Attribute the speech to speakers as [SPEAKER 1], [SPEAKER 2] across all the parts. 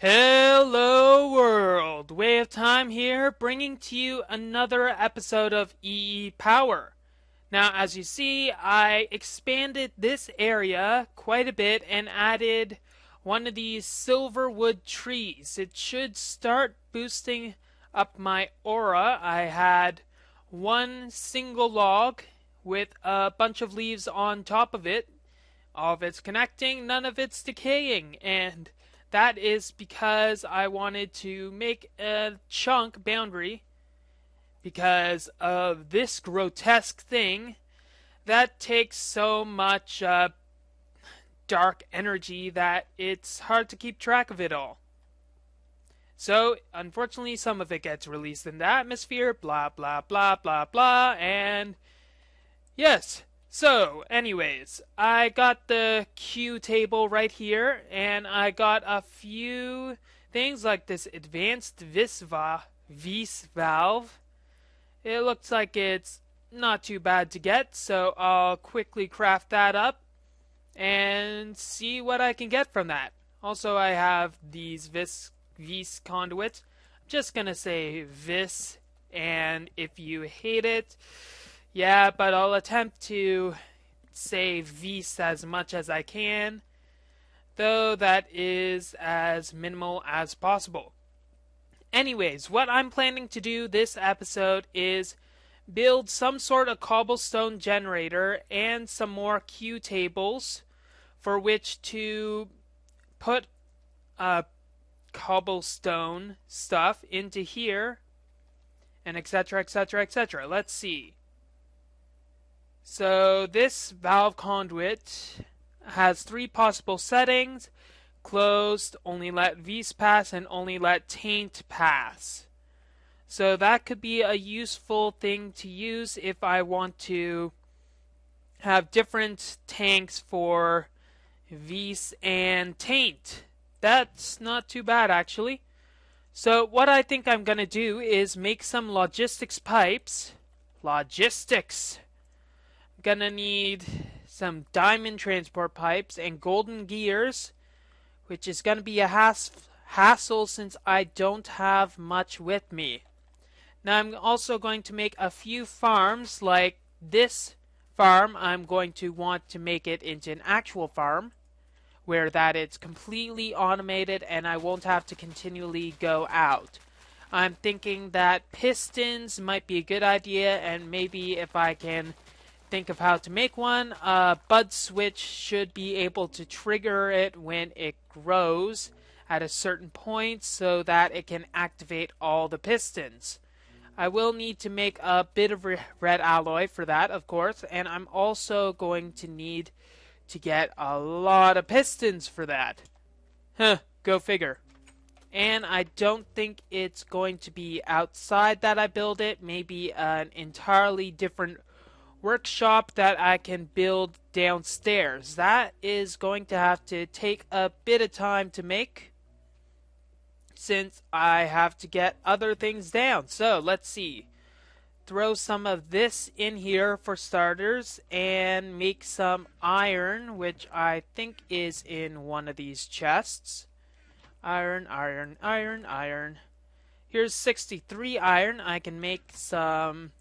[SPEAKER 1] Hello world! Way of Time here, bringing to you another episode of EEpower. Now, as you see, I expanded this area quite a bit and added one of these silver wood trees. It should start boosting up my aura. I had one single log with a bunch of leaves on top of it. All of it's connecting, none of it's decaying, and that is because I wanted to make a chunk boundary because of this grotesque thing that takes so much dark energy that it's hard to keep track of it all. So, unfortunately, some of it gets released in the atmosphere, blah, blah, blah, blah, blah, and yes. So, anyways, I got the Q table right here, and I got a few things like this advanced vis valve. It looks like it's not too bad to get, so I'll quickly craft that up and see what I can get from that. Also, I have these vis conduits. I'm just gonna say vis, and if you hate it, yeah, but I'll attempt to say vis as much as I can, though that is as minimal as possible. Anyways, what I'm planning to do this episode is build some sort of cobblestone generator and some more Q tables for which to put cobblestone stuff into here, and etc, etc, etc. Let's see. So this valve conduit has three possible settings: closed, only let V's pass, and only let Taint pass. So that could be a useful thing to use if I want to have different tanks for V's and Taint. That's not too bad, actually. So what I think I'm going to do is make some logistics pipes. Logistics! Gonna need some diamond transport pipes and golden gears, which is gonna be a hassle since I don't have much with me. Now I'm also going to make a few farms, like this farm. I'm going to want to make it into an actual farm where that it's completely automated and I won't have to continually go out. I'm thinking that pistons might be a good idea, and maybe if I can think of how to make one, a bud switch should be able to trigger it when it grows at a certain point so that it can activate all the pistons. I will need to make a bit of red alloy for that, of course, and I'm also going to need to get a lot of pistons for that. Go figure. And I don't think it's going to be outside that I build it, maybe an entirely different workshop that I can build downstairs. That is going to have to take a bit of time to make, since I have to get other things down. So let's see. Throw some of this in here for starters and make some iron, which I think is in one of these chests. Iron, iron, iron, iron. Here's 63 iron. I can make some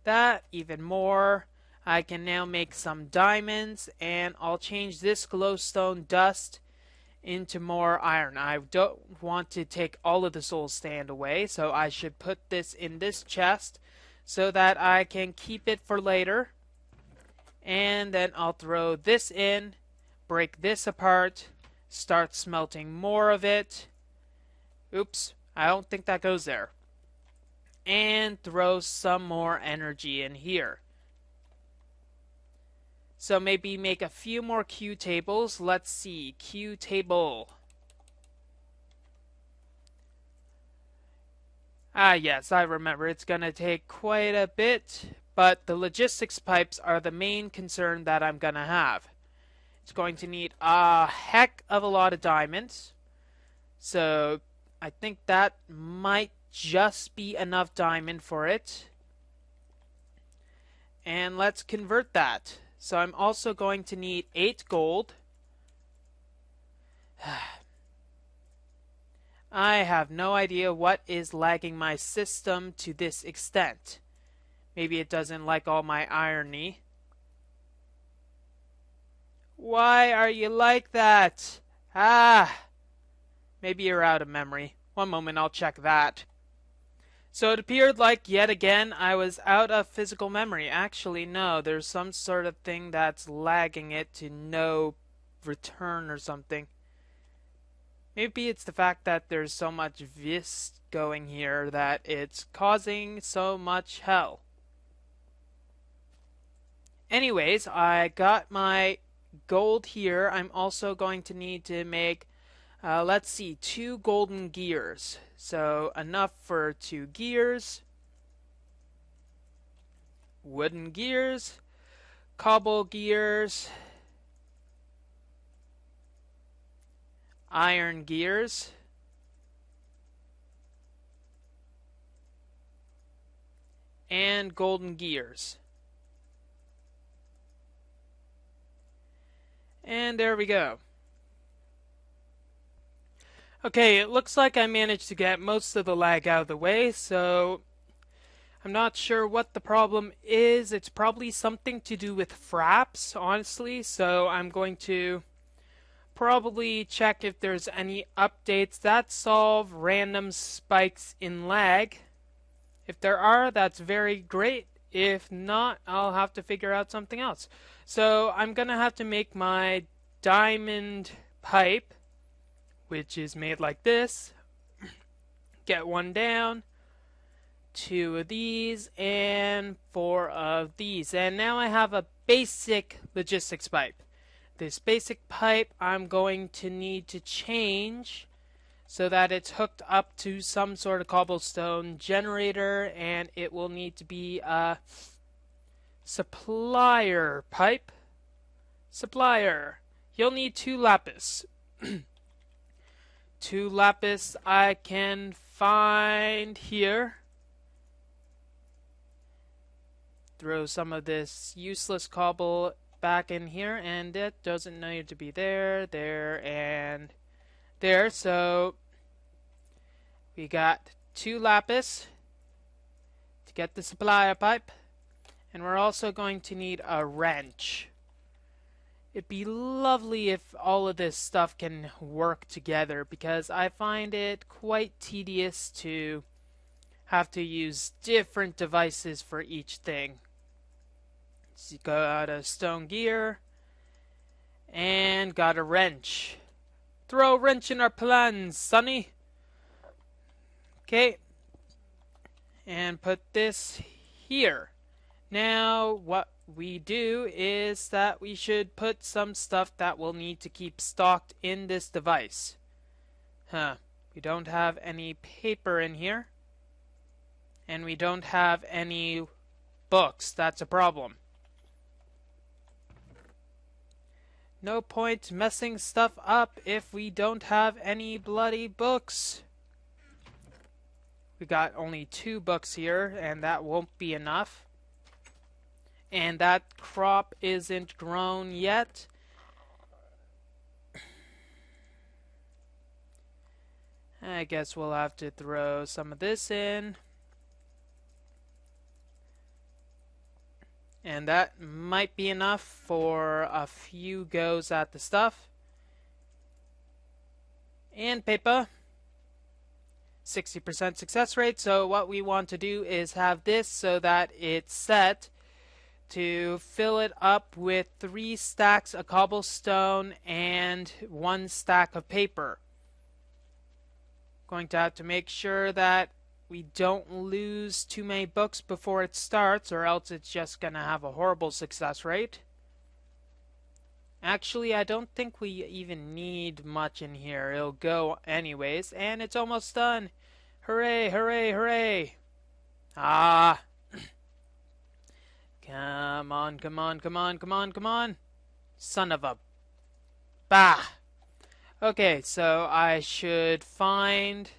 [SPEAKER 1] that, even more. I can now make some diamonds, and I'll change this glowstone dust into more iron. I don't want to take all of the soul stand away, so I should put this in this chest so that I can keep it for later. And then I'll throw this in, break this apart, start smelting more of it. Oops, I don't think that goes there. And throw some more energy in here. So maybe make a few more Q tables. Let's see. Q table. Ah, yes, I remember. It's going to take quite a bit, but the logistics pipes are the main concern that I'm going to have. It's going to need a heck of a lot of diamonds. So I think that might just be enough diamond for it. And let's convert that. So I'm also going to need 8 gold. I have no idea what is lagging my system to this extent. Maybe it doesn't like all my irony. Why are you like that? Ah, maybe you're out of memory. One moment, I'll check that. So it appeared like yet again I was out of physical memory. Actually, no, there's some sort of thing that's lagging it to no return or something. Maybe it's the fact that there's so much vis going here that it's causing so much hell. Anyways, I got my gold here. I'm also going to need to make, let's see, 2 golden gears. So enough for 2 gears. Wooden gears. Cobble gears. Iron gears. And golden gears. And there we go. Okay, it looks like I managed to get most of the lag out of the way, so I'm not sure what the problem is. It's probably something to do with fraps, honestly, so I'm going to probably check if there's any updates that solve random spikes in lag. If there are, that's very great. If not, I'll have to figure out something else. So I'm gonna have to make my diamond pipe, which is made like this. Get 1 down, 2 of these, and 4 of these. And now I have a basic logistics pipe. This basic pipe I'm going to need to change so that it's hooked up to some sort of cobblestone generator, and it will need to be a supplier pipe. Supplier. You'll need 2 lapis. 2 lapis I can find here. Throw some of this useless cobble back in here, and it doesn't need to be there, there, and there. So we got 2 lapis to get the supplier pipe, and we're also going to need a wrench. It'd be lovely if all of this stuff can work together, because I find it quite tedious to have to use different devices for each thing. So you got a stone gear and got a wrench. Throw a wrench in our plans, Sonny. Okay. And put this here. Now, what we do is that we should put some stuff that we'll need to keep stocked in this device. We don't have any paper in here. And we don't have any books. That's a problem. No point messing stuff up if we don't have any bloody books. We got only 2 books here, and that won't be enough. And that crop isn't grown yet. I guess we'll have to throw some of this in. And that might be enough for a few goes at the stuff. And paper. 60% success rate. So what we want to do is have this so that it's set to fill it up with 3 stacks of cobblestone and 1 stack of paper. Going to have to make sure that we don't lose too many books before it starts, or else it's just going to have a horrible success rate. Actually, I don't think we even need much in here. It'll go anyways, and it's almost done. Hooray, hooray, hooray. Ah. Come on, come on, come on, come on, come on. Son of a... Bah. Okay, so I should find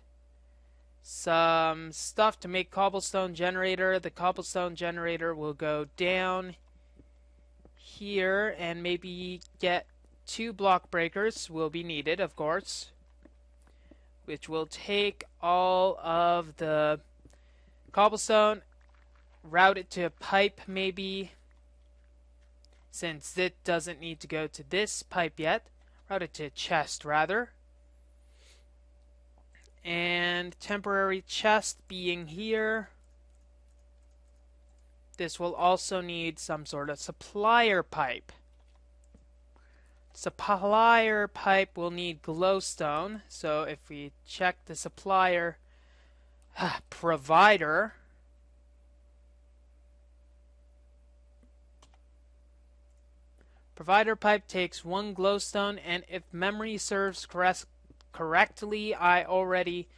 [SPEAKER 1] some stuff to make cobblestone generator. The cobblestone generator will go down here, and maybe get 2 block breakers will be needed, of course. which will take all of the cobblestone, route it to a pipe maybe, since it doesn't need to go to this pipe yet. Route it to a chest rather. And temporary chest being here. This will also need some sort of supplier pipe. Supplier pipe will need glowstone. So if we check the supplier provider, provider pipe takes 1 glowstone, and if memory serves correctly, I already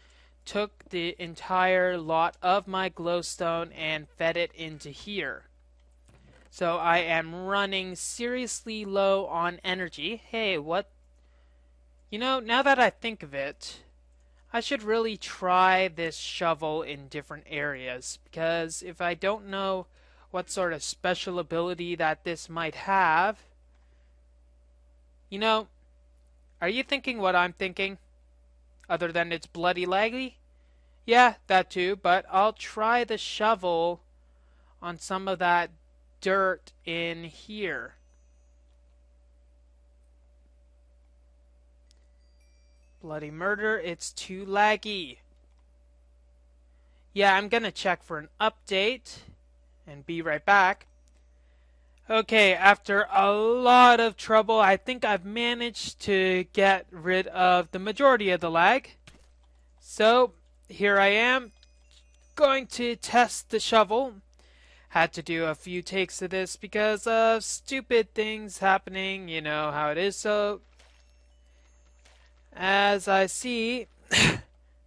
[SPEAKER 1] took the entire lot of my glowstone and fed it into here. So I am running seriously low on energy. Hey, what? You know, now that I think of it, I should really try this shovel in different areas, because if I don't know what sort of special ability that this might have, you know, are you thinking what I'm thinking? Other than it's bloody laggy? Yeah, that too, but I'll try the shovel on some of that dirt in here. Bloody murder, it's too laggy. Yeah, I'm gonna check for an update and be right back. Okay, after a lot of trouble, I think I've managed to get rid of the majority of the lag. So, here I am, going to test the shovel. Had to do a few takes of this because of stupid things happening, you know how it is. So, as I see,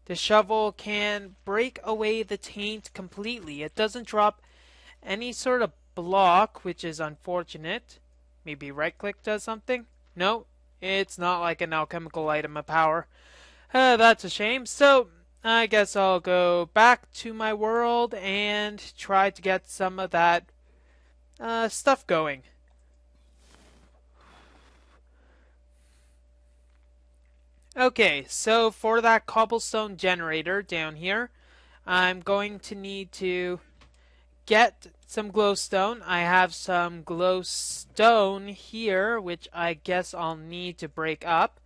[SPEAKER 1] the shovel can break away the taint completely. It doesn't drop any sort of block, which is unfortunate. Maybe right click does something? No, it's not like an alchemical item of power. That's a shame. So I guess I'll go back to my world and try to get some of that stuff going. Okay, so for that cobblestone generator down here, I'm going to need to get some glowstone. I have some glowstone here, which I guess I'll need to break up.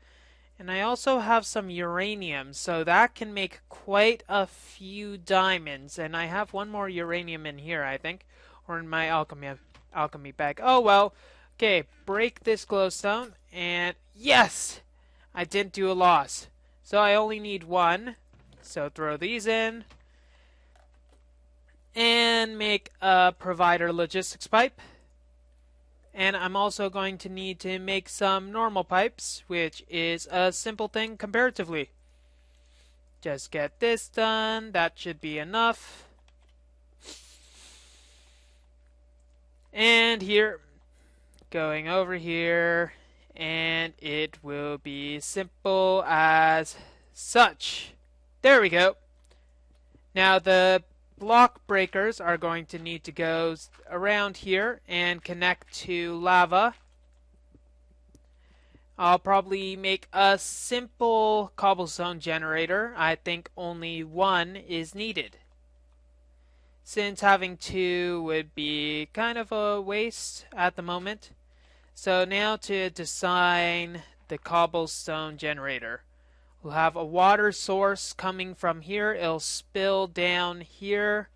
[SPEAKER 1] And I also have some uranium, so that can make quite a few diamonds. And I have one more uranium in here, I think, or in my alchemy bag. Oh well. Okay, break this glowstone, and yes! I didn't do a loss. So I only need 1. So throw these in. And make a provider logistics pipe. And I'm also going to need to make some normal pipes, which is a simple thing comparatively. Just get this done. That should be enough. And here, going over here, and it will be simple as such. There we go. Now the block breakers are going to need to go around here and connect to lava. I'll probably make a simple cobblestone generator. I think only 1 is needed, since having 2 would be kind of a waste at the moment. So now to design the cobblestone generator. We'll have a water source coming from here. It'll spill down here,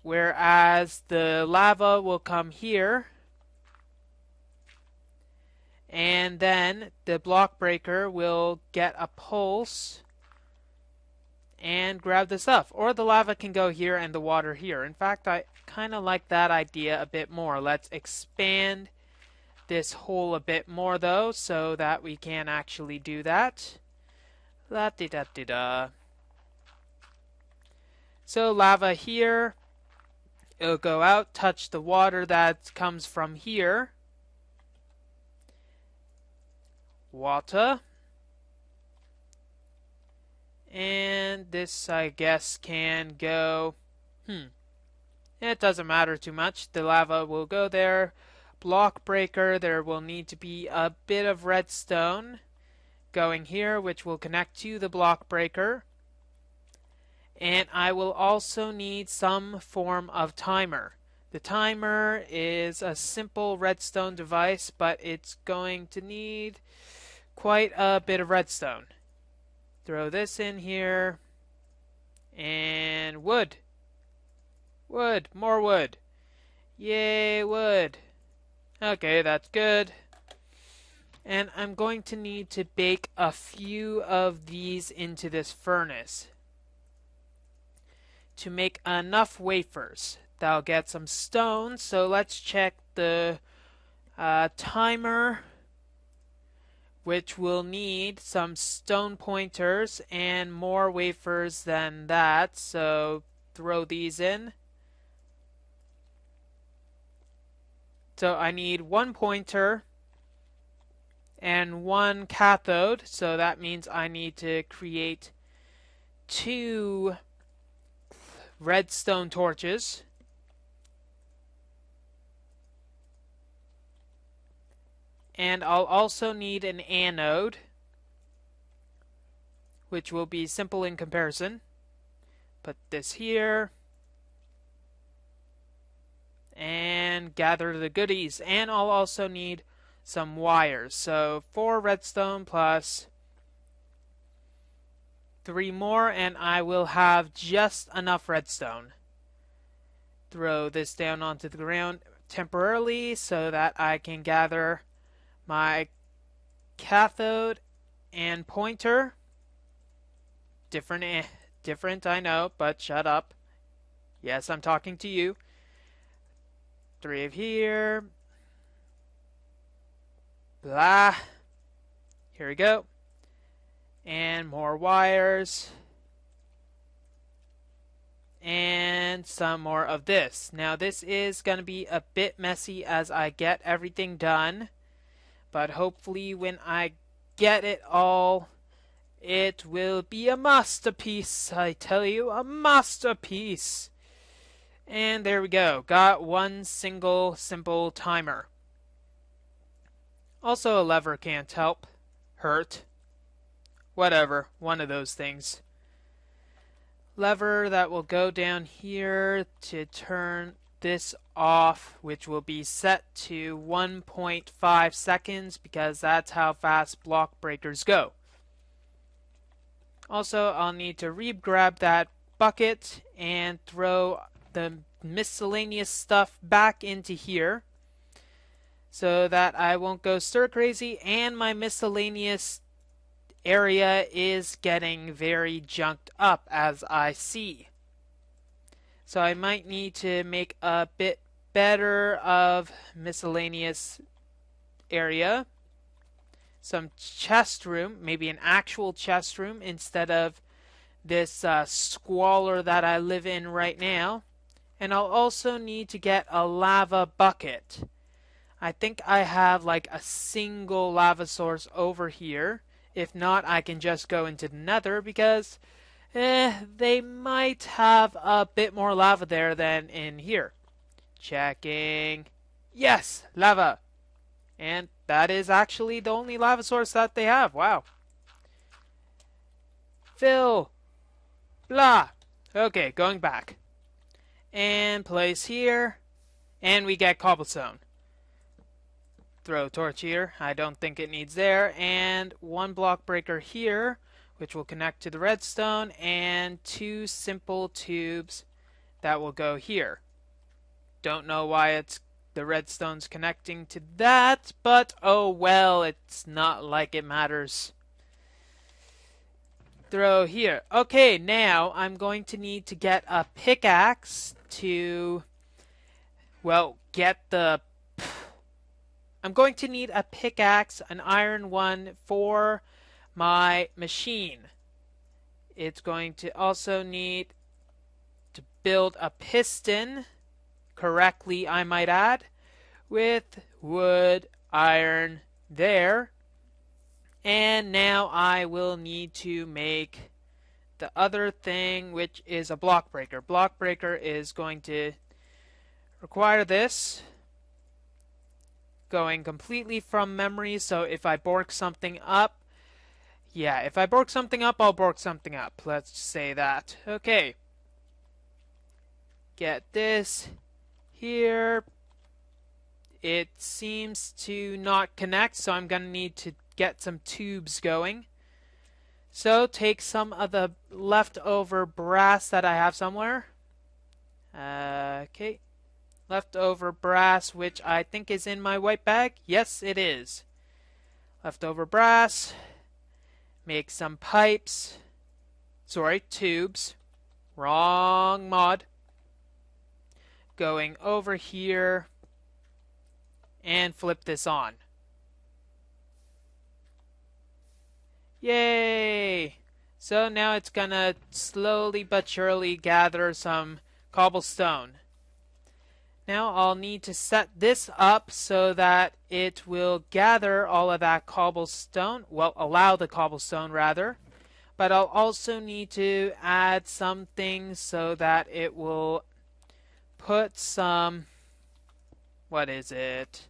[SPEAKER 1] whereas the lava will come here. And then the block breaker will get a pulse and grab the stuff. Or the lava can go here and the water here. In fact, I kind of like that idea a bit more. Let's expand this hole a bit more though, so that we can actually do that. La-di-da-di-da. So lava here, it'll go out, touch the water that comes from here. Water. And this, I guess, can go... It doesn't matter too much. The lava will go there. Block breaker, there will need to be a bit of redstone. going here, which will connect to the block breaker. And I will also need some form of timer. The timer is a simple redstone device, but it's going to need quite a bit of redstone. Throw this in here. And wood. Wood. More wood. Yay, wood. Okay, that's good. And I'm going to need to bake a few of these into this furnace to make enough wafers. That'll get some stone, so let's check the timer, which will need some stone pointers and more wafers than that, so throw these in. So I need one pointer and one cathode, so that means I need to create 2 redstone torches. And I'll also need an anode, which will be simple in comparison. Put this here. And gather the goodies. And I'll also need some wires. So 4 redstone plus 3 more, and I will have just enough redstone. Throw this down onto the ground temporarily so that I can gather my cathode and pointer. Different, I know, but shut up. Yes, I'm talking to you. 3 of here. Blah. Here we go. And more wires. And some more of this. Now this is going to be a bit messy as I get everything done. But hopefully when I get it all, it will be a masterpiece. I tell you, a masterpiece. And there we go. Got one single simple timer. Also a lever can't hurt. Whatever, one of those things. Lever that will go down here to turn this off, which will be set to 1.5 seconds because that's how fast block breakers go. Also, I'll need to re-grab that bucket and throw the miscellaneous stuff back into here so that I won't go stir crazy, and my miscellaneous area is getting very junked up as I see. So I might need to make a bit better of miscellaneous area. Some chest room, maybe an actual chest room instead of this squalor that I live in right now. And I'll also need to get a lava bucket. I think I have like a single lava source over here. If not, I can just go into the nether because they might have a bit more lava there than in here. Checking. Yes, lava. And that is actually the only lava source that they have. Wow. Fill. Blah. Okay, going back. And place here. And we get cobblestone. Throw a torch here. I don't think it needs there. And one block breaker here, which will connect to the redstone. And 2 simple tubes that will go here. Don't know why the redstone's connecting to that, but oh well, it's not like it matters. Throw here. Okay, now I'm going to need to get a pickaxe to, well, I'm going to need a pickaxe, an iron one, for my machine. It's going to also need to build a piston correctly, I might add, with wood, iron there. And now I will need to make the other thing, which is a block breaker. Block breaker is going to require this, going completely from memory, so if I bork something up, Yeah, if I bork something up, I'll bork something up. Let's say that. Okay. Get this here. It seems to not connect, so I'm going to need to get some tubes going. So take some of the leftover brass that I have somewhere. Okay. Leftover brass, which I think is in my white bag. Yes, it is. Leftover brass. Make some pipes. Sorry, tubes. Wrong mod. Going over here. And flip this on. Yay! So now it's gonna slowly but surely gather some cobblestone. Now I'll need to set this up so that it will gather all of that cobblestone. Well, allow the cobblestone rather. But I'll also need to add some things so that it will put some... What is it?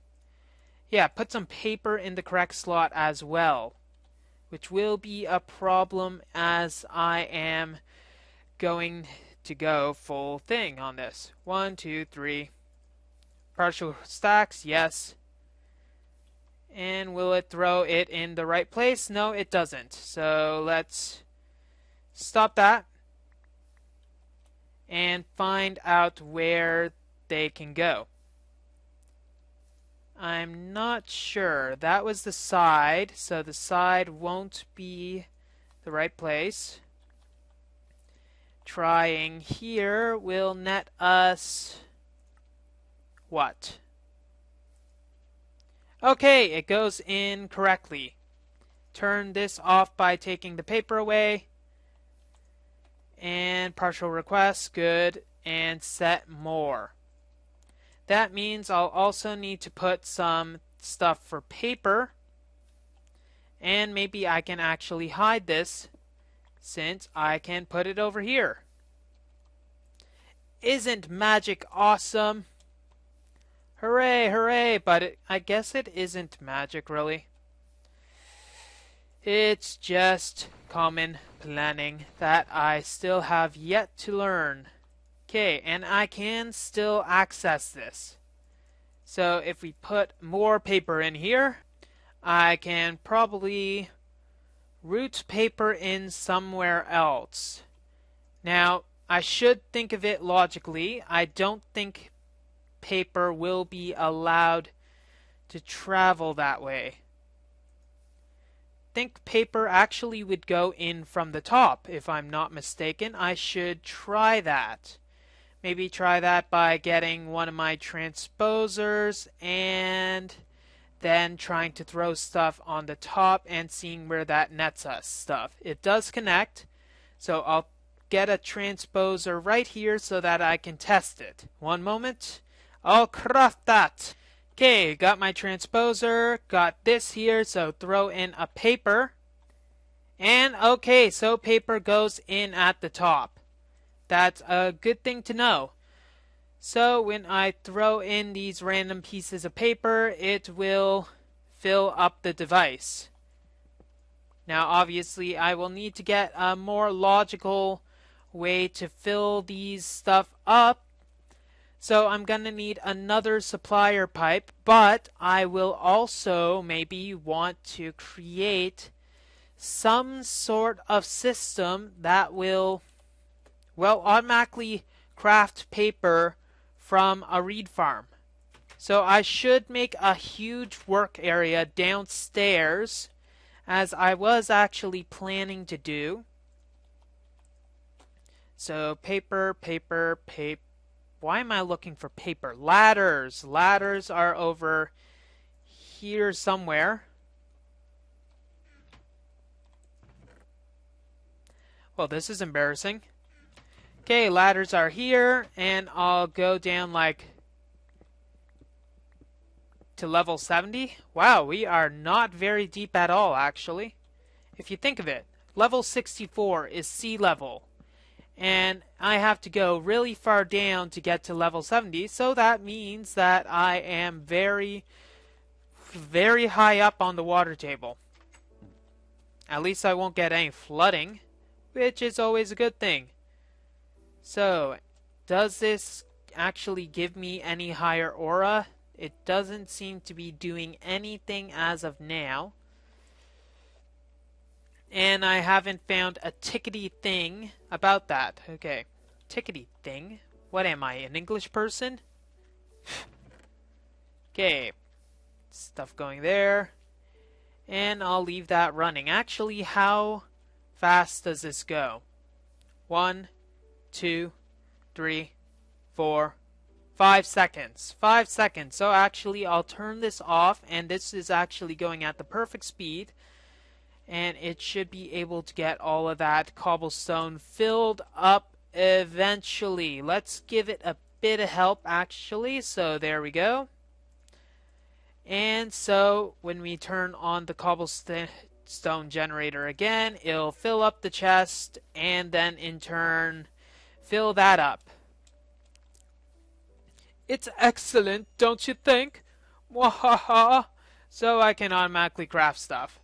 [SPEAKER 1] Yeah, put some paper in the correct slot as well, which will be a problem as I am going to go full thing on this. 1, 2, 3. Partial stacks, yes. And will it throw it in the right place? No, it doesn't. So let's stop that and find out where they can go. I'm not sure. That was the side, so the side won't be the right place. Trying here will net us what? Okay, it goes in correctly. Turn this off by taking the paper away. And partial request, good. And set more. That means I'll also need to put some stuff for paper. And maybe I can actually hide this since I can put it over here. Isn't magic awesome? Hooray, hooray, but I guess it isn't magic really. It's just common planning that I still have yet to learn. Okay, and I can still access this. So if we put more paper in here, I can probably route paper in somewhere else. Now, I should think of it logically. I don't think paper will be allowed to travel that way. I think paper actually would go in from the top, if I'm not mistaken. I should try that. Maybe try that by getting one of my transposers and then trying to throw stuff on the top and seeing where that nets us stuff. It does connect, so I'll get a transposer right here so that I can test it. One moment. I'll craft that. Okay, got my transposer, got this here, so throw in a paper. And okay, so paper goes in at the top. That's a good thing to know. So when I throw in these random pieces of paper, it will fill up the device. Now obviously I will need to get a more logical way to fill these stuff up. So I'm going to need another supplier pipe, but I will also maybe want to create some sort of system that will, well, automatically craft paper from a reed farm. So I should make a huge work area downstairs, as I was actually planning to do. So paper, paper, paper. Why am I looking for paper? Ladders. Ladders are over here somewhere. Well, this is embarrassing. Okay, ladders are here, and I'll go down like to level 70. Wow, we are not very deep at all, actually. If you think of it, level 64 is sea level. And I have to go really far down to get to level 70, so that means that I am very, very high up on the water table. At least I won't get any flooding, which is always a good thing. So, does this actually give me any higher aura? It doesn't seem to be doing anything as of now. And I haven't found a tickety thing about that. Okay, tickety thing? What am I, an English person? Okay, stuff going there. And I'll leave that running. Actually, how fast does this go? 1, 2, 3, 4, 5 seconds. 5 seconds. So actually, I'll turn this off, and this is actually going at the perfect speed. And it should be able to get all of that cobblestone filled up eventually. Let's give it a bit of help, actually. So there we go. And so when we turn on the cobblestone generator again, it'll fill up the chest and then in turn fill that up. It's excellent, don't you think? Wahaha! So I can automatically craft stuff.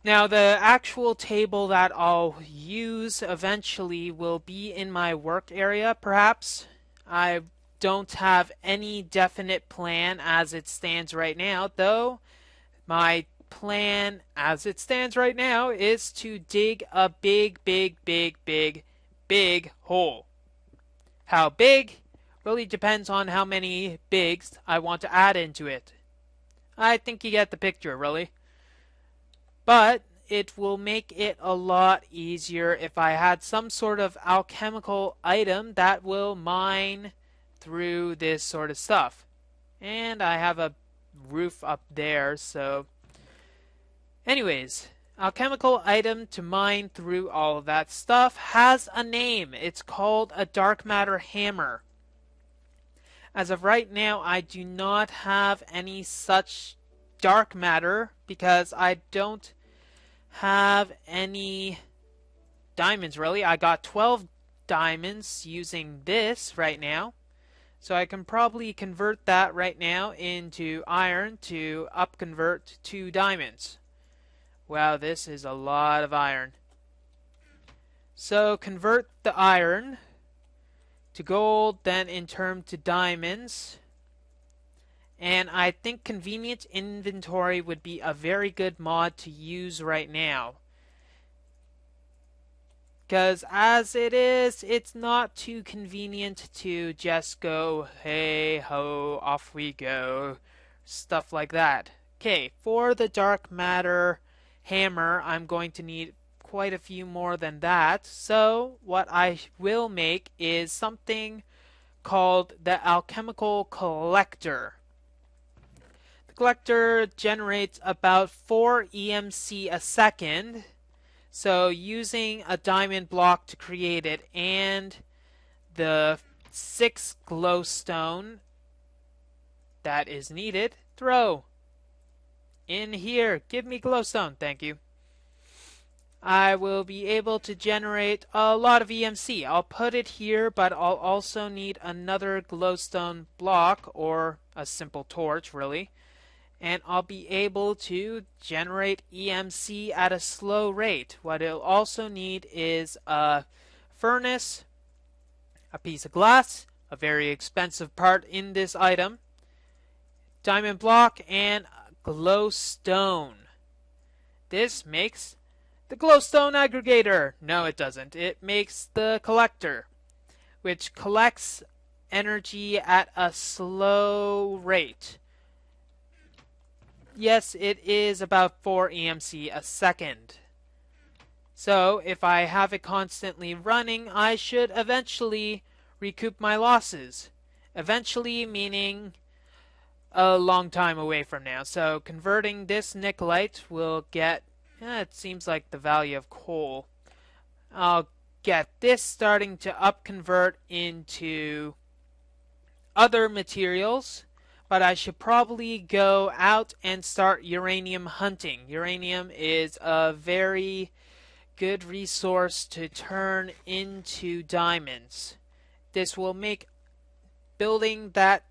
[SPEAKER 1] Now the actual table that I'll use eventually will be in my work area, perhaps. I don't have any definite plan as it stands right now, though my plan as it stands right now is to dig a big hole. How big really depends on how many bigs I want to add into it. I think you get the picture, really. But it will make it a lot easier if I had some sort of alchemical item that will mine through this sort of stuff. And I have a roof up there, so anyways, alchemical item to mine through all of that stuff has a name. It's called a dark matter hammer. As of right now, I do not have any such dark matter because I don't have any diamonds, really. I got 12 diamonds using this right now. So I can probably convert that right now into iron to upconvert to diamonds. Wow, this is a lot of iron. So convert the iron to gold, then in turn to diamonds. And I think convenient inventory would be a very good mod to use right now. Because as it is, it's not too convenient to just go, hey ho, off we go, stuff like that. Okay, for the dark matter hammer, I'm going to need quite a few more than that. So what I will make is something called the alchemical collector. The collector generates about 4 EMC a second. So using a diamond block to create it and the 6 glowstone that is needed, throw in here. Give me glowstone, thank you. I will be able to generate a lot of EMC. I'll put it here, but I'll also need another glowstone block or a simple torch, really. And I'll be able to generate EMC at a slow rate. What it'll also need is a furnace, a piece of glass, a very expensive part in this item, diamond block, and glowstone. This makes the glowstone aggregator. No, it doesn't. It makes the collector, which collects energy at a slow rate. Yes, it is about 4 EMC a second. So, if I have it constantly running, I should eventually recoup my losses. Eventually meaning a long time away from now. So, converting this nickelite will get, it seems like the value of coal. I'll get this starting to upconvert into other materials. But I should probably go out and start uranium hunting. Uranium is a very good resource to turn into diamonds. This will make building that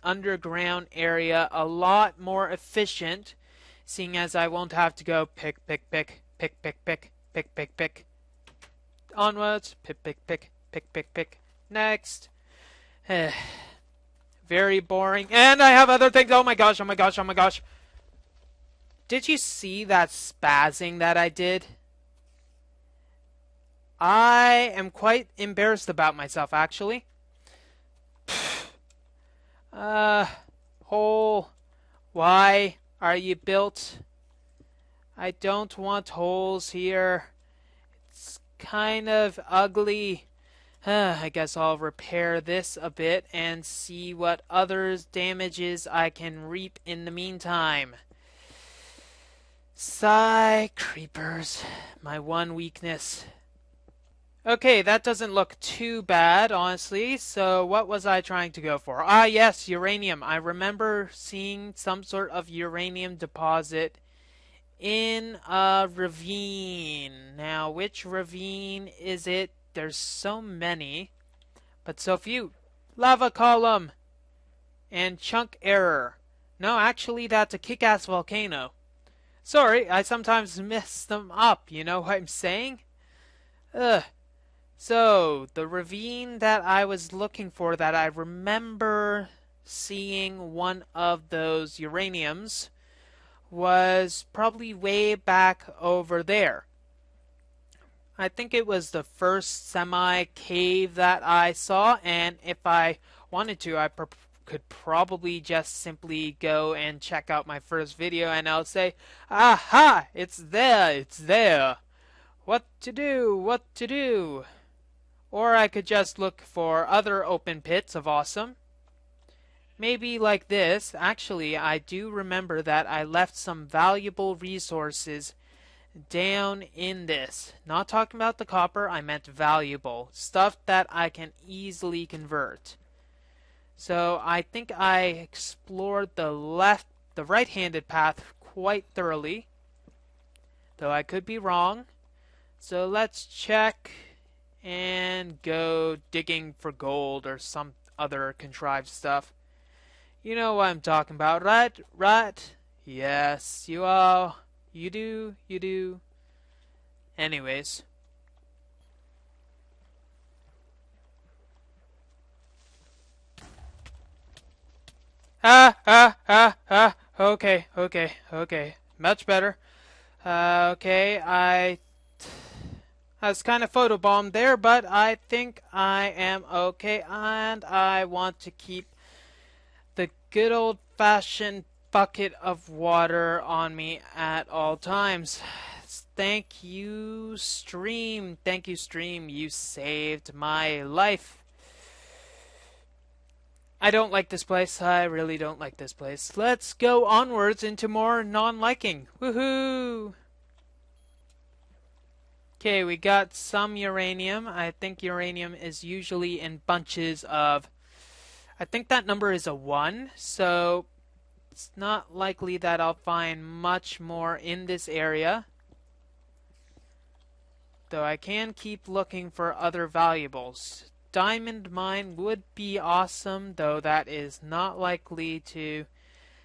[SPEAKER 1] underground area a lot more efficient seeing as I won't have to go pick, pick, pick, pick, pick, pick, pick, pick, pick. Onwards, pick, pick, pick, pick, pick, pick. Next. Very boring. And I have other things. Oh my gosh, oh my gosh, oh my gosh. Did you see that spazzing that I did? I am quite embarrassed about myself, actually. Hole. Why are you built? I don't want holes here. It's kind of ugly. I guess I'll repair this a bit and see what other damages I can reap in the meantime. Sigh, creepers. My one weakness. Okay, that doesn't look too bad, honestly. So what was I trying to go for? Ah, yes, uranium. I remember seeing some sort of uranium deposit in a ravine. Now, which ravine is it? There's so many, but so few. Lava column and chunk error. No, actually, that's a kick-ass volcano. Sorry, I sometimes mess them up. You know what I'm saying? Ugh. So, the ravine that I was looking for, that I remember seeing one of those uraniums, was probably way back over there. I think it was the first semi-cave that I saw, and if I wanted to, I could probably just simply go and check out my first video, and I'll say, aha, it's there, it's there. What to do, what to do? Or I could just look for other open pits of awesome. Maybe like this. Actually, I do remember that I left some valuable resources down in this. Not talking about the copper, I meant valuable. Stuff that I can easily convert. So I think I explored the right-handed path quite thoroughly. Though I could be wrong. So let's check and go digging for gold or some other contrived stuff. You know what I'm talking about, right? Right? Yes, you all. You do, you do. Anyways. Okay, okay, okay. Much better. Okay, I was kind of photobombed there, but I think I am okay, and I want to keep the good old-fashioned bucket of water on me at all times. Thank you, stream. Thank you, stream. You saved my life. I don't like this place. I really don't like this place. Let's go onwards into more non-liking. Woohoo! Okay, we got some uranium. I think uranium is usually in bunches of... I think that number is a 1, so it's not likely that I'll find much more in this area. Though I can keep looking for other valuables. Diamond mine would be awesome, though that is not likely to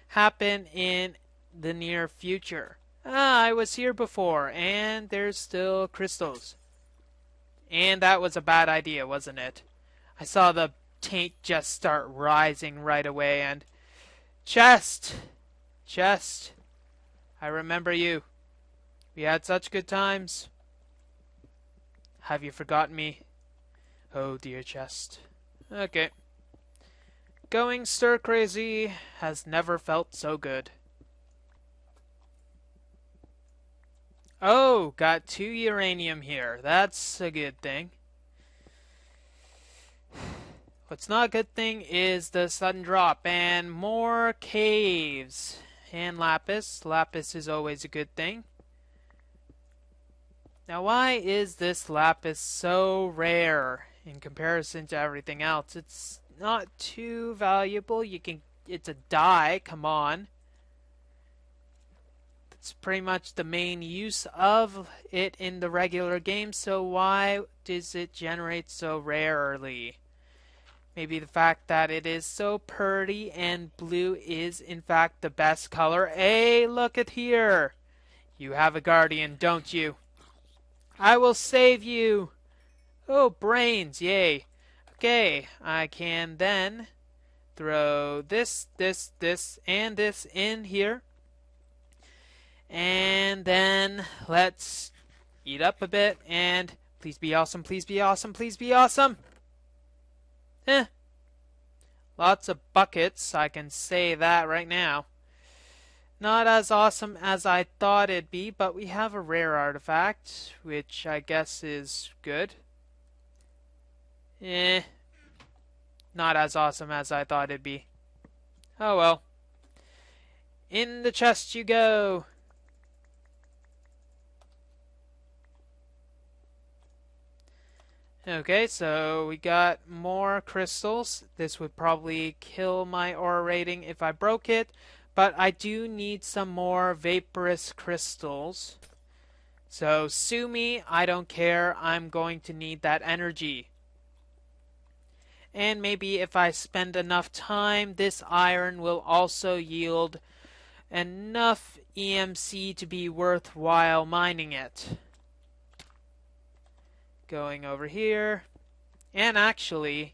[SPEAKER 1] happen in the near future. I was here before, and there's still crystals. And that was a bad idea, wasn't it? I saw the taint just start rising right away, and... Chest! Chest! I remember you. We had such good times. Have you forgotten me? Oh dear, chest. Okay. Going stir-crazy has never felt so good. Oh, got 2 uranium here. That's a good thing. What's not a good thing is the sudden drop and more caves. And lapis. Lapis is always a good thing. Now why is this lapis so rare in comparison to everything else? It's not too valuable. It's a dye, come on. It's pretty much the main use of it in the regular game, so why does it generate so rarely? Maybe the fact that it is so pretty and blue is in fact the best color. Hey, look at here. You have a guardian, don't you? I will save you. Oh, brains, yay. Okay, I can then throw this, and this in here. And then let's eat up a bit and please be awesome, please be awesome, please be awesome. Lots of buckets, I can say that right now. Not as awesome as I thought it'd be, but we have a rare artifact, which I guess is good. Not as awesome as I thought it'd be. Oh well. In the chest you go. Okay, so we got more crystals. This would probably kill my aura rating if I broke it, but I do need some more vaporous crystals. So sue me, I don't care. I'm going to need that energy. And maybe if I spend enough time, this iron will also yield enough EMC to be worthwhile mining it. Going over here. And actually,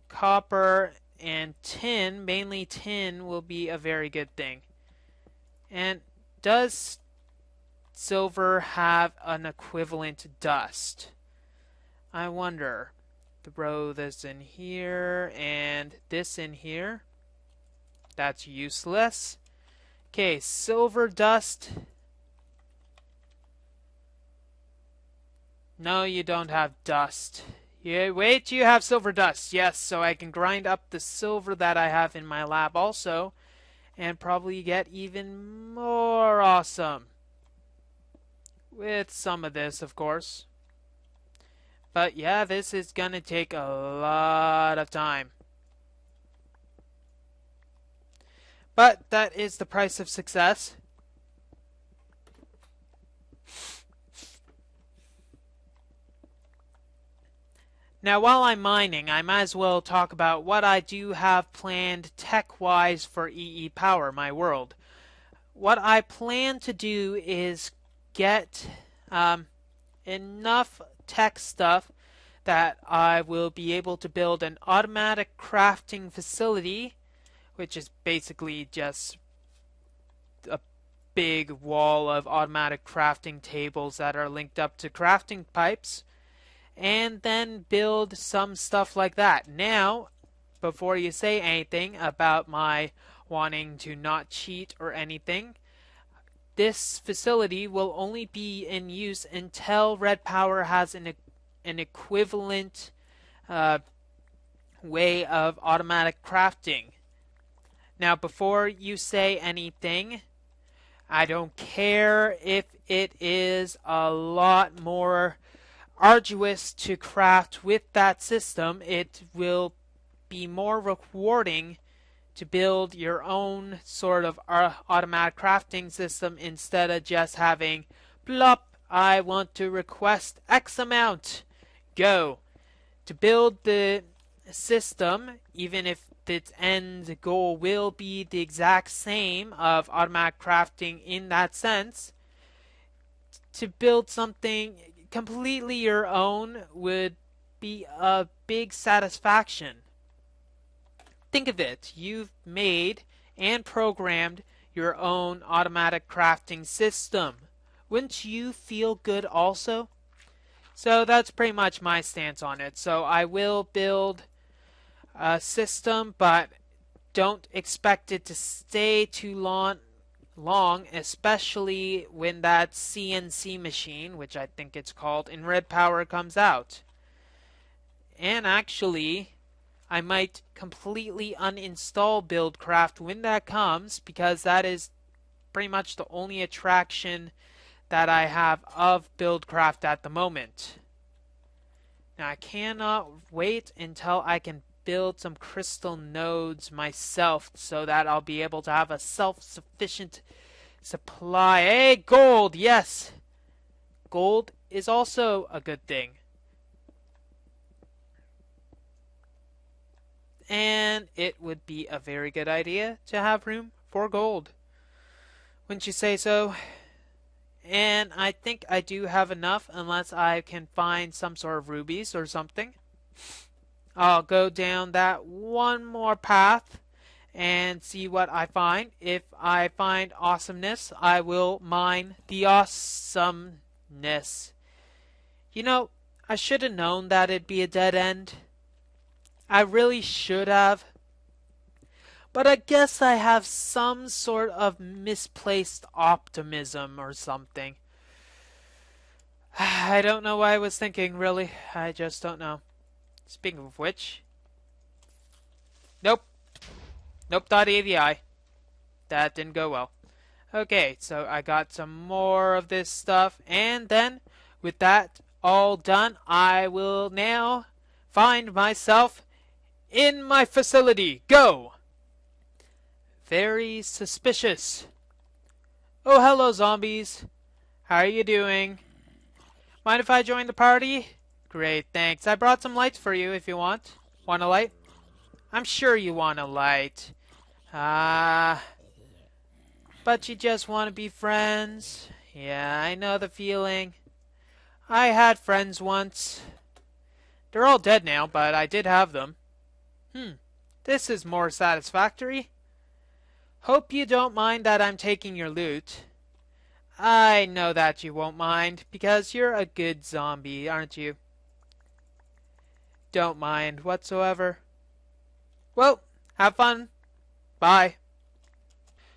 [SPEAKER 1] copper and tin, mainly tin, will be a very good thing. And does silver have an equivalent dust? I wonder. Throw this in here and this in here. That's useless. Okay, silver dust. No, you don't have dust. Yeah, wait, you have silver dust. Yes, so I can grind up the silver that I have in my lab also. And probably get even more awesome. With some of this, of course. But yeah, this is gonna take a lot of time. But that is the price of success. Now, while I'm mining, I might as well talk about what I do have planned tech-wise for EEpower, my world. What I plan to do is get enough tech stuff that I will be able to build an automatic crafting facility, which is basically just a big wall of automatic crafting tables that are linked up to crafting pipes, and then build some stuff like that. Now, before you say anything about my wanting to not cheat or anything, this facility will only be in use until Red Power has an equivalent way of automatic crafting. Now, before you say anything, I don't care if it is a lot more arduous to craft with that system. It will be more rewarding to build your own sort of automatic crafting system instead of just having plop, I want to request X amount, go. To build the system, even if its end goal will be the exact same of automatic crafting in that sense, to build something completely your own would be a big satisfaction. Think of it. You've made and programmed your own automatic crafting system. Wouldn't you feel good also? So that's pretty much my stance on it. So I will build a system, but don't expect it to stay too long, especially when that CNC machine, which I think it's called, in Red Power comes out. And actually, I might completely uninstall Buildcraft when that comes, because that is pretty much the only attraction that I have of Buildcraft at the moment. Now, I cannot wait until I can build some crystal nodes myself so that I'll be able to have a self-sufficient supply. Hey, gold! Yes! Gold is also a good thing. And it would be a very good idea to have room for gold. Wouldn't you say so? And I think I do have enough unless I can find some sort of rubies or something. I'll go down that one more path and see what I find. If I find awesomeness, I will mine the awesomeness. You know, I should have known that it'd be a dead end. I really should have. But I guess I have some sort of misplaced optimism or something. I don't know what I was thinking, really. I just don't know. Speaking of which... Nope. Nope.avi. That didn't go well. Okay, so I got some more of this stuff. And then, with that all done, I will now find myself in my facility. Go! Very suspicious. Oh, hello, zombies. How are you doing? Mind if I join the party? Great, thanks. I brought some lights for you if you want. Want a light? I'm sure you want a light. But you just want to be friends? Yeah, I know the feeling. I had friends once. They're all dead now, but I did have them. This is more satisfactory. Hope you don't mind that I'm taking your loot. I know that you won't mind, because you're a good zombie, aren't you? Don't mind whatsoever. Well, have fun. Bye.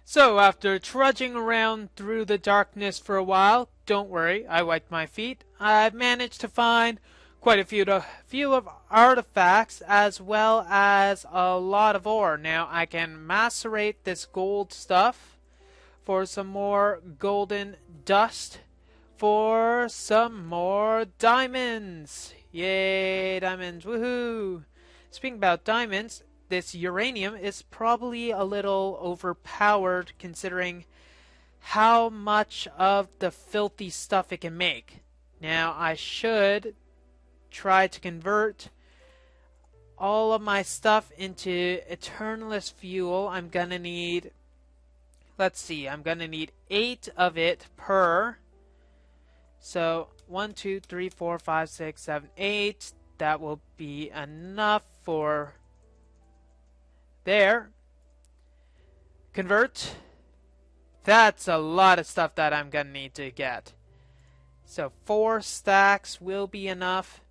[SPEAKER 1] So, after trudging around through the darkness for a while, don't worry, I wiped my feet, I've managed to find quite a few of artifacts as well as a lot of ore. Now I can macerate this gold stuff for some more golden dust for some more diamonds. Yay, diamonds, woohoo! Speaking about diamonds, this uranium is probably a little overpowered considering how much of the filthy stuff it can make. Now I should try to convert all of my stuff into eternalist fuel. I'm gonna need, let's see, I'm gonna need 8 of it per. So 1, 2, 3, 4, 5, 6, 7, 8. That will be enough for there. Convert. That's a lot of stuff that I'm gonna need to get. So 4 stacks will be enough.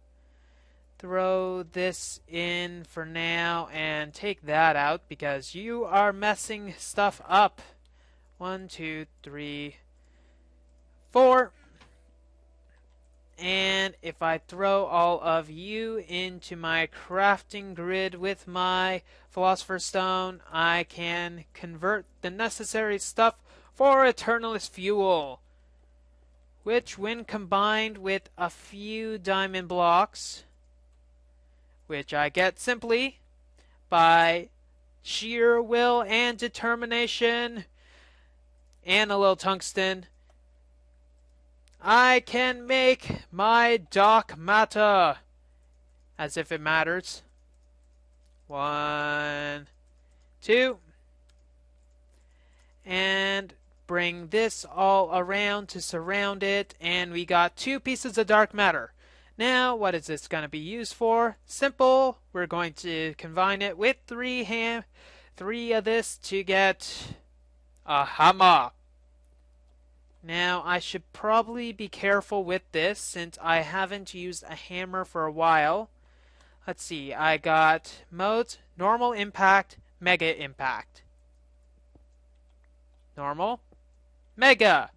[SPEAKER 1] Throw this in for now and take that out because you are messing stuff up. 1, 2, 3, 4. And if I throw all of you into my crafting grid with my Philosopher's Stone, I can convert the necessary stuff for Eternalist Fuel, which when combined with a few diamond blocks, which I get simply by sheer will and determination and a little tungsten, I can make my dark matter. As if it matters. 1, 2. And bring this all around to surround it. And we got 2 pieces of dark matter. Now, what is this going to be used for? Simple. We're going to combine it with 3 of this to get a hammer. Now, I should probably be careful with this since I haven't used a hammer for a while. Let's see, I got modes, normal impact, mega impact. Normal, mega.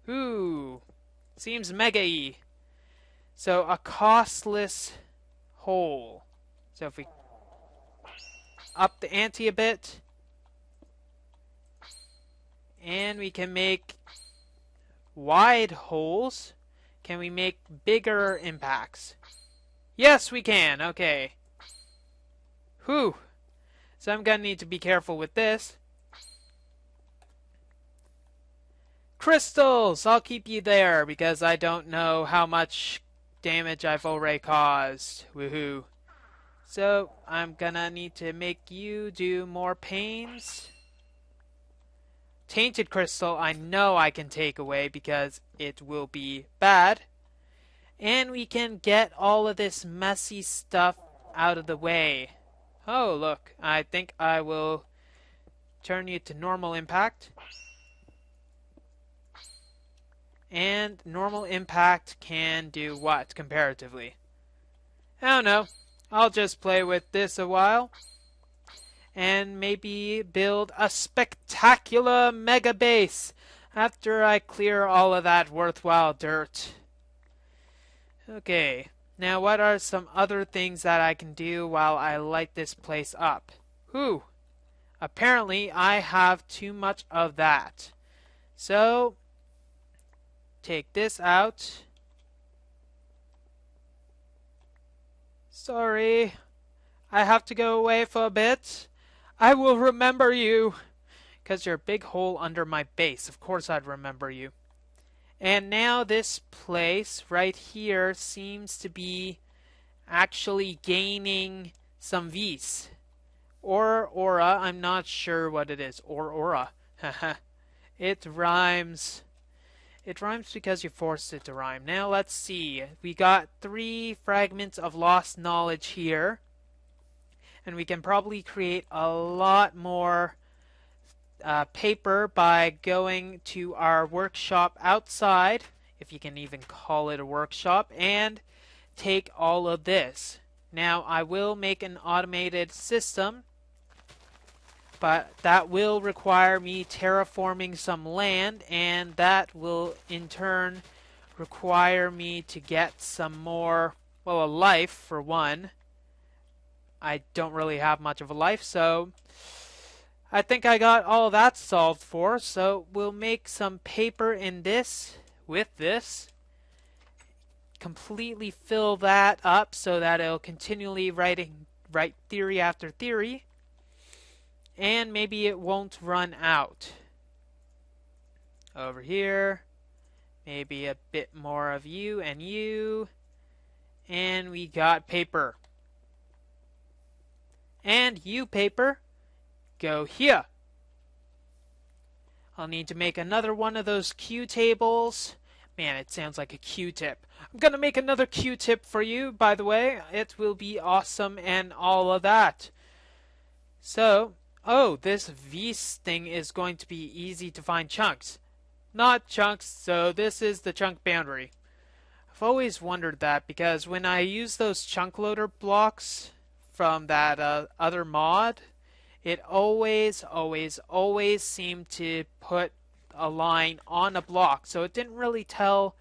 [SPEAKER 1] Ooh, seems mega-y. So, a costless hole. So if we up the ante a bit, and we can make wide holes. Can we make bigger impacts? Yes, we can. Okay. Whew. So I'm going to need to be careful with this. Crystals! I'll keep you there because I don't know how much damage I've already caused. Woohoo. So I'm gonna need to make you do more panes. Tainted crystal I know I can take away because it will be bad. And we can get all of this messy stuff out of the way. Oh, look, I think I will turn you to normal impact. And normal impact can do what, comparatively? I don't know. I'll just play with this a while. And maybe build a spectacular mega base after I clear all of that worthwhile dirt. Okay, now what are some other things that I can do while I light this place up? Whew, apparently I have too much of that. So, take this out. Sorry, I have to go away for a bit. I will remember you. 'Cause you're a big hole under my base. Of course I'd remember you. And now this place right here seems to be actually gaining some V's. Or aura, I'm not sure what it is. Or aura. Haha. It rhymes. It rhymes because you forced it to rhyme. Now let's see. We got 3 fragments of lost knowledge here. And we can probably create a lot more paper by going to our workshop outside, if you can even call it a workshop, and take all of this. Now I will make an automated system, but that will require me terraforming some land, and that will in turn require me to get some more, well, a life for one. I don't really have much of a life, so I think I got all that solved for. So we'll make some paper in this with this. Completely fill that up so that it'll continually write theory after theory. And maybe it won't run out. Over here. Maybe a bit more of you and you. And we got paper. And you, paper, go here. I'll need to make another one of those Q tables. Man, it sounds like a Q-tip. I'm gonna make another Q-tip for you, by the way. It will be awesome and all of that. So, oh, this V's thing is going to be easy to find chunks. Not chunks, so this is the chunk boundary. I've always wondered that because when I use those chunk loader blocks from that other mod, it always seemed to put a line on a block, so it didn't really tell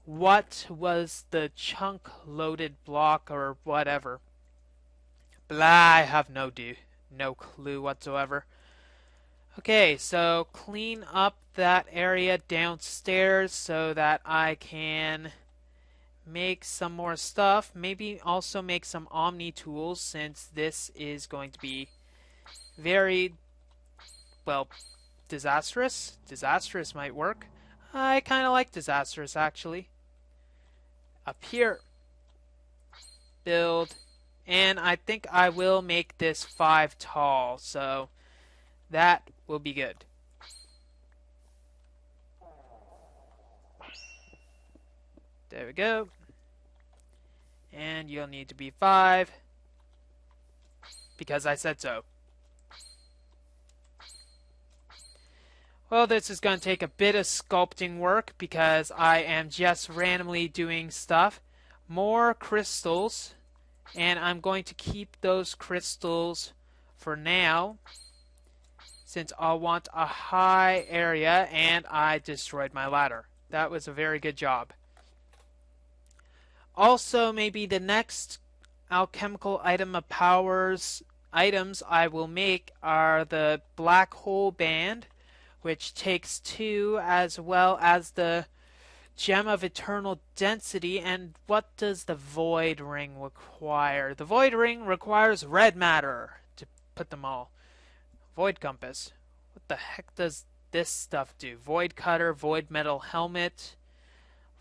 [SPEAKER 1] what was the chunk loaded block or whatever. Blah, I have no clue whatsoever. Okay, so clean up that area downstairs so that I can make some more stuff. Maybe also make some Omni tools, since this is going to be very, well, disastrous. Disastrous might work. I kind of like disastrous, actually. Up here. Build. And I think I will make this 5 tall, so that will be good. There we go. And you'll need to be 5. Because I said so. Well, this is going to take a bit of sculpting work because I am just randomly doing stuff. More crystals. And I'm going to keep those crystals for now, since I'll want a high area, and I destroyed my ladder. That was a very good job. Also, maybe the next alchemical item of powers items I will make are the black hole band, which takes 2, as well as the gem of eternal density. And what does the void ring require? The void ring requires red matter to put them all. Void compass. What the heck does this stuff do? Void cutter, void metal helmet,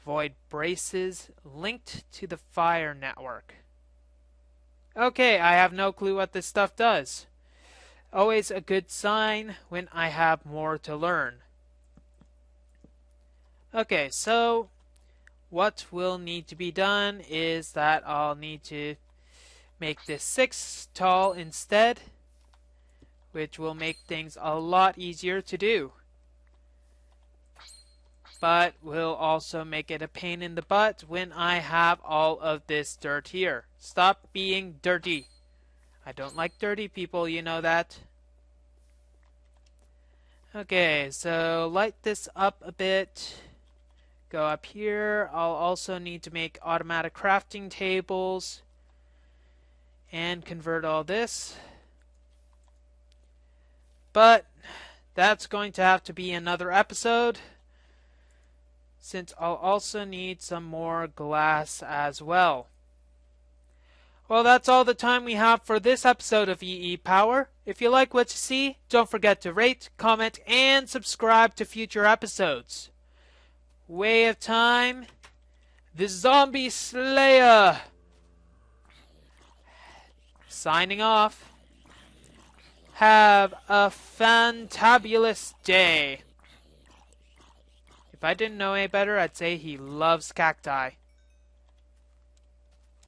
[SPEAKER 1] void braces, linked to the fire network. Okay, I have no clue what this stuff does. Always a good sign when I have more to learn. Okay, so what will need to be done is that I'll need to make this 6 tall instead, which will make things a lot easier to do. But will also make it a pain in the butt when I have all of this dirt here. Stop being dirty. I don't like dirty people, you know that. Okay, so light this up a bit. Go up here. I'll also need to make automatic crafting tables and convert all this. But that's going to have to be another episode, since I'll also need some more glass as well. Well, that's all the time we have for this episode of EEpower. If you like what you see, don't forget to rate, comment, and subscribe to future episodes. Way of Time, the Zombie Slayer, signing off. Have a fantabulous day. If I didn't know any better, I'd say he loves cacti.